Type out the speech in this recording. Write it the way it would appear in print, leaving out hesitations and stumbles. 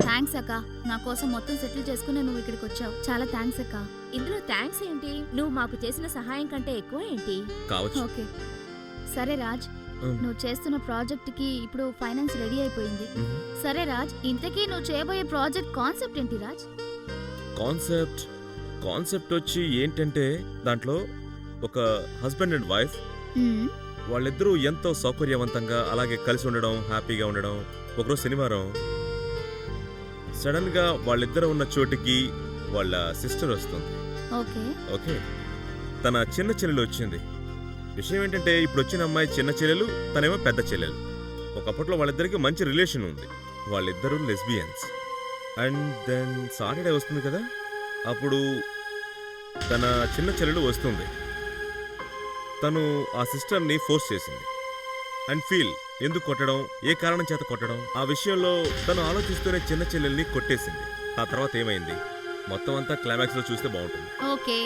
Thanks అక్క. నా కోసం మొత్తం సెటిల్ చేసుకుని నువ్వు ఇక్కడికి వచ్చావు. చాలా థ్యాంక్స్ అక్క. ఇందులో థ్యాంక్స్ ఏంటి? నువ్వు మాకు చేసిన సహాయం కంటే ఎక్కువ ఏంటి? కావచ్చు. ఓకే సరే రాజ్, నువ్వు చేస్తున్న ప్రాజెక్ట్ కి ఇప్పుడు ఫైనాన్స్ రెడీ అయిపోయింది. సరే రాజ్, ఇంతకీ నువ్వు చేయబోయే ప్రాజెక్ట్ కాన్సెప్ట్ ఏంటి రాజ్? కాన్సెప్ట్ వచ్చి ఏంటంటే దాంట్లో ఒక హస్బెండ్ అండ్ వైఫ్ వాళ్ళిద్దరూ ఎంతో సౌకర్యవంతంగా అలాగే కలిసి ఉండడం, హ్యాపీగా ఉండడం. ఒకరోజు శనివారం సడన్ గా వాళ్ళిద్దరు ఉన్న చోటికి వాళ్ళ సిస్టర్ వస్తుంది. ఓకే, తన చిన్న చెల్లెలు వచ్చింది. విషయం ఏంటంటే ఇప్పుడు వచ్చిన అమ్మాయి చిన్న చెల్లెలు, తనేమో పెద్ద చెల్లెలు. ఒకప్పట్లో వాళ్ళిద్దరికి మంచి రిలేషన్ ఉంది. వాళ్ళిద్దరూ లెస్బియన్స్. అండ్ దెన్ సాటర్డే వస్తుంది కదా, అప్పుడు తన చిన్న చెల్లెలు వస్తుంది. తను ఆ సిస్టర్ని ఫోర్స్ చేసింది. అండ్ ఫీల్ ఎందుకు కొట్టడం, ఏ కారణం చేత కొట్టడం, ఆ విషయంలో తను ఆలోచిస్తూనే చిన్న చెల్లెల్ని కొట్టేసింది. ఆ తర్వాత ఏమైంది మొత్తం అంతా క్లైమాక్స్ లో చూస్తే బాగుంటుంది. ఓకే